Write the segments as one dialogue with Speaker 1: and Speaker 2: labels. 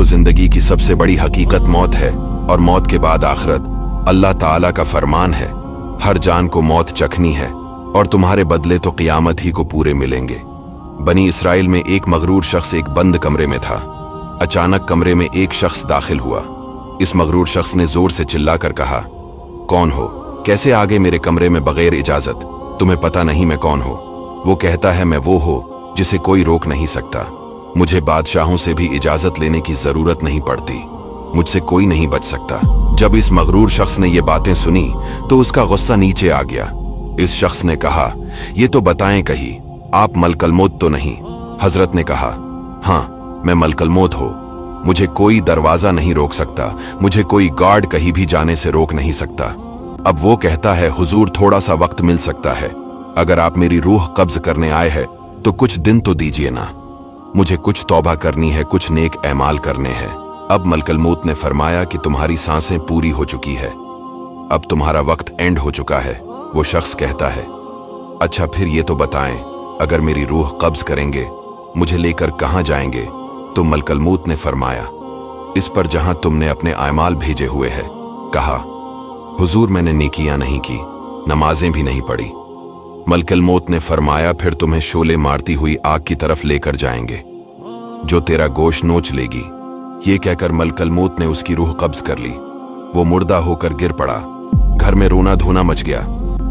Speaker 1: दोस्तों, जिंदगी की सबसे बड़ी हकीकत मौत है और मौत के बाद आखिरत। अल्लाह ताला का फरमान है, हर जान को मौत चखनी है और तुम्हारे बदले तो क़ियामत ही को पूरे मिलेंगे। बनी इसराइल में एक मगरूर शख्स एक बंद कमरे में था। अचानक कमरे में एक शख्स दाखिल हुआ। इस मगरूर शख्स ने जोर से चिल्लाकर कहा, कौन हो? कैसे आ गए मेरे कमरे में बगैर इजाजत? तुम्हें पता नहीं मैं कौन हूं? वो कहता है, मैं वो हो जिसे कोई रोक नहीं सकता। मुझे बादशाहों से भी इजाजत लेने की जरूरत नहीं पड़ती। मुझसे कोई नहीं बच सकता। जब इस मगरूर शख्स ने ये बातें सुनी तो उसका गुस्सा नीचे आ गया। इस शख्स ने कहा, ये तो बताएं कहीं, आप मलकल मौत तो नहीं? हजरत ने कहा, हाँ मैं मलकल मौत हो। मुझे कोई दरवाजा नहीं रोक सकता, मुझे कोई गार्ड कहीं भी जाने से रोक नहीं सकता। अब वो कहता है, हुजूर थोड़ा सा वक्त मिल सकता है। अगर आप मेरी रूह कब्ज करने आए हैं तो कुछ दिन तो दीजिए ना। मुझे कुछ तौबा करनी है, कुछ नेक ऐमाल करने हैं। अब मलकल मौत ने फरमाया कि तुम्हारी सांसें पूरी हो चुकी है, अब तुम्हारा वक्त एंड हो चुका है। वो शख्स कहता है, अच्छा फिर ये तो बताएं, अगर मेरी रूह कब्ज करेंगे मुझे लेकर कहां जाएंगे? तो मलकल मौत ने फरमाया, इस पर जहां तुमने अपने आमाल भेजे हुए हैं। कहा, हुजूर मैंने नेकियां नहीं की, नमाजें भी नहीं पढ़ी। मलकल मौत ने फरमाया, फिर तुम्हें शोले मारती हुई आग की तरफ लेकर जाएंगे जो तेरा गोश्त नोच लेगी। ये कहकर मलकल मौत ने उसकी रूह कब्ज कर ली। वो मुर्दा होकर गिर पड़ा। घर में रोना धोना मच गया।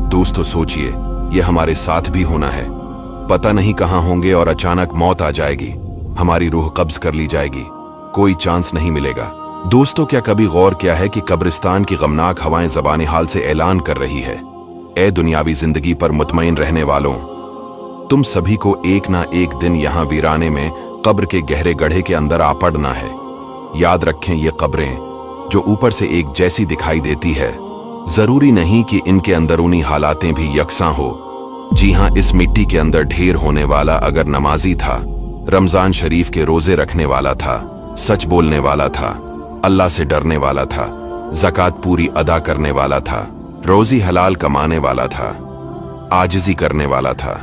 Speaker 1: दोस्तों सोचिए, ये हमारे साथ भी होना है। पता नहीं कहां होंगे और अचानक मौत आ जाएगी, हमारी रूह कब्ज कर ली जाएगी, कोई चांस नहीं मिलेगा। दोस्तों, क्या कभी गौर किया है कि कब्रिस्तान की गमनाक हवाएं ज़बान हाल से ऐलान कर रही है, ए दुनियावी जिंदगी पर मुतमईन रहने वालों, तुम सभी को एक ना एक दिन यहां वीराने में कब्र के गहरे गड्ढे के अंदर आ पड़ना है। याद रखें, ये कब्रें जो ऊपर से एक जैसी दिखाई देती है, जरूरी नहीं कि इनके अंदरूनी हालातें भी यकसां हो। जी हां, इस मिट्टी के अंदर ढेर होने वाला अगर नमाजी था, रमजान शरीफ के रोजे रखने वाला था, सच बोलने वाला था, अल्लाह से डरने वाला था, ज़कात पूरी अदा करने वाला था, रोजी हलाल कमाने वाला था, आजिज़ी करने वाला था,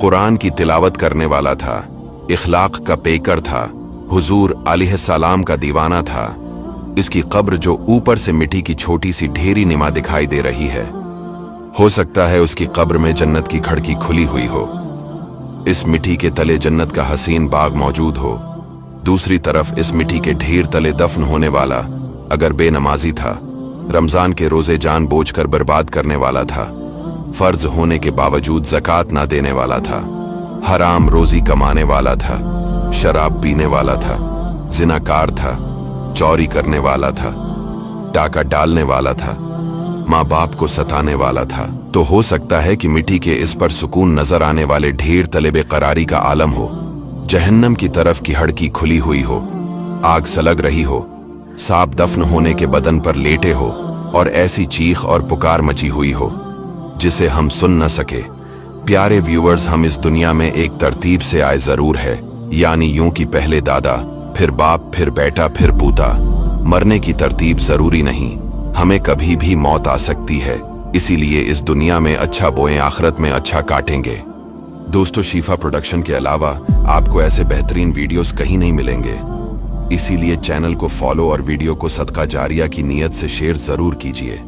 Speaker 1: कुरान की तिलावत करने वाला था, इखलाक का पेकर था, हुजूर अलैहिस्सलाम का दीवाना था। इसकी कब्र जो ऊपर से मिट्टी की छोटी सी ढेरी निमा दिखाई दे रही है, हो सकता है उसकी कब्र में जन्नत की खिड़की खुली हुई हो। इस मिट्टी के तले जन्नत का हसीन बाग मौजूद हो। दूसरी तरफ इस मिट्टी के ढेर तले दफन होने वाला अगर बेनमाजी था, रमजान के रोजे जानबूझकर बर्बाद करने वाला था, फर्ज होने के बावजूद ज़कात ना देने वाला था, हराम रोजी कमाने वाला था, शराब पीने वाला था, जिनाकार था, चोरी करने वाला था, डाका डालने वाला था, माँ बाप को सताने वाला था, तो हो सकता है कि मिट्टी के इस पर सुकून नजर आने वाले ढेर तले बेकरारी का आलम हो। जहन्नम की तरफ की हड़की खुली हुई हो, आग सलग रही हो, सांप दफन होने के बदन पर लेटे हो और ऐसी चीख और पुकार मची हुई हो जिसे हम सुन न सके। प्यारे व्यूअर्स, हम इस दुनिया में एक तरतीब से आए जरूर है, यानी यूं कि पहले दादा, फिर बाप, फिर बेटा, फिर पूता। मरने की तरतीब जरूरी नहीं, हमें कभी भी मौत आ सकती है, इसीलिए इस दुनिया में अच्छा बोएं, आखिरत में अच्छा काटेंगे। दोस्तों, शीफा प्रोडक्शन के अलावा आपको ऐसे बेहतरीन वीडियोस कहीं नहीं मिलेंगे, इसीलिए चैनल को फॉलो और वीडियो को सदका जारिया की नीयत से शेयर जरूर कीजिए।